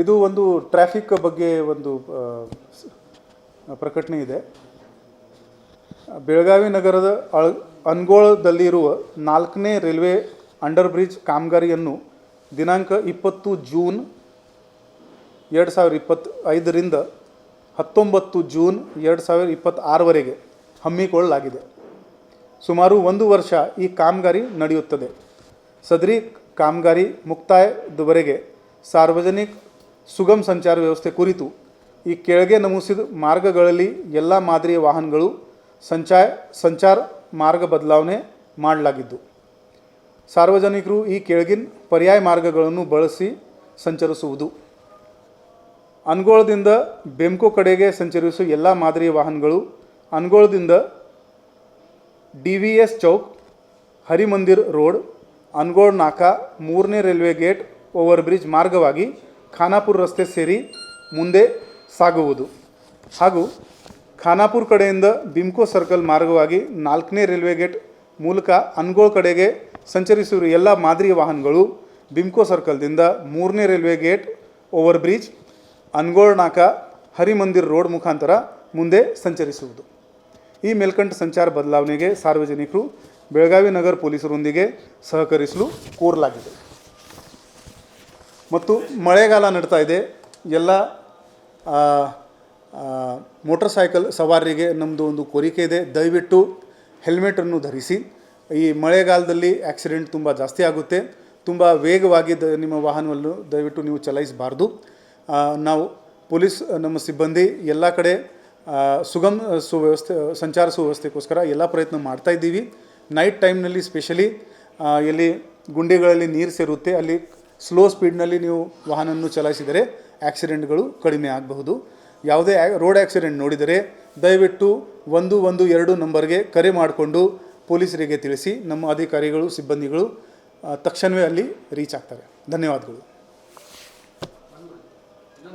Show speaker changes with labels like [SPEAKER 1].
[SPEAKER 1] ಇದು ಒಂದು ಟ್ರಾಫಿಕ್ ಬಗ್ಗೆ ಒಂದು ಪ್ರಕಟಣೆ ಇದೆ. ಬೆಳಗಾವಿ ನಗರದ ಅನ್ಗೋಳದಲ್ಲಿರುವ 4ನೇ ರೈಲ್ವೆ ಅಂಡರ್ ಬ್ರಿಡ್ಜ್ ಕಾಮಗಾರಿಯನ್ನು ದಿನಾಂಕ 20 ಜೂನ್ 2025ರಿಂದ 19 ಜೂನ್ 2026ವರೆಗೆ ಹಮ್ಮಿಕೊಳ್ಳಲಾಗಿದೆ. ಸುಮಾರು 1 ವರ್ಷ ಈ ಕಾಮಗಾರಿ ನಡೆಯುತ್ತದೆ. ಸದರಿ ಕಾಮಗಾರಿ ಮುಕ್ತಾಯದವರೆಗೆ ಸಾರ್ವಜನಿಕ ಸುಗಮ ಸಂಚಾರ ವ್ಯವಸ್ಥೆ ಕುರಿತು ಈ ಕೆಳಗೆ ನಮೂದಿಸಿದ ಮಾರ್ಗಗಳಲ್ಲಿ ಎಲ್ಲ ಮಾದರಿಯ ವಾಹನಗಳು ಸಂಚಾರ ಮಾರ್ಗ ಬದಲಾವಣೆ ಮಾಡಲಾಗಿದ್ದು, ಸಾರ್ವಜನಿಕರು ಈ ಕೆಳಗಿನ ಪರ್ಯಾಯ ಮಾರ್ಗಗಳನ್ನು ಬಳಸಿ ಸಂಚರಿಸುವುದು: ಅನ್ಗೋಳದಿಂದ ಬೆಮ್ಕೋ ಕಡೆಗೆ ಸಂಚರಿಸುವ ಎಲ್ಲ ಮಾದರಿಯ ವಾಹನಗಳು ಅನ್ಗೋಳದಿಂದ DVS ಚೌಕ್, ಹರಿಮಂದಿರ್ ರೋಡ್, ಅನ್ಗೋಳ ನಾಕಾ, 3ನೇ ರೈಲ್ವೆ ಗೇಟ್ ಓವರ್ ಬ್ರಿಡ್ಜ್ ಮಾರ್ಗವಾಗಿ ಖಾನಾಪುರ ರಸ್ತೆ ಸೇರಿ ಮುಂದೆ ಸಾಗುವುದು ಹಾಗೂ ಖಾನಾಪುರ ಕಡೆಯಿಂದ ಬಿಮ್ಕೋ ಸರ್ಕಲ್ ಮಾರ್ಗವಾಗಿ 4ನೇ ರೈಲ್ವೆ ಗೇಟ್ ಮೂಲಕ ಅನ್ಗೋಳ ಕಡೆಗೆ ಸಂಚರಿಸುವ ಎಲ್ಲ ಮಾದರಿಯ ವಾಹನಗಳು ಬಿಮ್ಕೋ ಸರ್ಕಲ್ದಿಂದ 3ನೇ railway gate over bridge, Angol Naka, Harimandir road ಮುಖಾಂತರ ಮುಂದೆ ಸಂಚರಿಸುವುದು. ಈ ಮೇಲ್ಕಂಡ ಸಂಚಾರ ಬದಲಾವಣೆಗೆ ಸಾರ್ವಜನಿಕರು ಬೆಳಗಾವಿ ನಗರ ಪೊಲೀಸರೊಂದಿಗೆ ಸಹಕರಿಸಲು ಕೋರಲಾಗಿದೆ. ಮತ್ತು ಮಳೆಗಾಲ ನಡೀತಾ ಇದೆ. ಎಲ್ಲ ಮೋಟರ್ ಸೈಕಲ್ ಸವಾರರಿಗೆ ನಮ್ಮದು ಒಂದು ಕೋರಿಕೆ ಇದೆ, ದಯವಿಟ್ಟು ಹೆಲ್ಮೆಟನ್ನು ಧರಿಸಿ. ಈ ಮಳೆಗಾಲದಲ್ಲಿ ಆಕ್ಸಿಡೆಂಟ್ ತುಂಬ ಜಾಸ್ತಿ ಆಗುತ್ತೆ. ತುಂಬ ವೇಗವಾಗಿ ನಿಮ್ಮ ವಾಹನವನ್ನು ದಯವಿಟ್ಟು ನೀವು ಚಲಾಯಿಸಬಾರ್ದು. ನಾವು ಪೊಲೀಸ್ ನಮ್ಮ ಸಿಬ್ಬಂದಿ ಎಲ್ಲ ಕಡೆ ಸುಗಮ ಸಂಚಾರ ಸುವ್ಯವಸ್ಥೆಗೋಸ್ಕರ ಎಲ್ಲ ಪ್ರಯತ್ನ ಮಾಡ್ತಾಯಿದ್ದೀವಿ. ನೈಟ್ ಟೈಮ್ನಲ್ಲಿ ಸ್ಪೆಷಲಿ ಎಲ್ಲಿ ಗುಂಡಿಗಳಲ್ಲಿ ನೀರು ಸೇರುತ್ತೆ ಅಲ್ಲಿ ಸ್ಲೋ ಸ್ಪೀಡ್ನಲ್ಲಿ ನೀವು ವಾಹನವನ್ನು ಚಲಾಯಿಸಿದರೆ ಆಕ್ಸಿಡೆಂಟ್ಗಳು ಕಡಿಮೆ ಆಗಬಹುದು. ಯಾವುದೇ ರೋಡ್ ಆಕ್ಸಿಡೆಂಟ್ ನೋಡಿದರೆ ದಯವಿಟ್ಟು 112 ನಂಬರ್ಗೆ ಕರೆ ಮಾಡಿಕೊಂಡು ಪೊಲೀಸರಿಗೆ ತಿಳಿಸಿ. ನಮ್ಮ ಅಧಿಕಾರಿಗಳು ಸಿಬ್ಬಂದಿಗಳು ತಕ್ಷಣವೇ ಅಲ್ಲಿ ರೀಚ್ ಆಗ್ತಾರೆ. ಧನ್ಯವಾದಗಳು.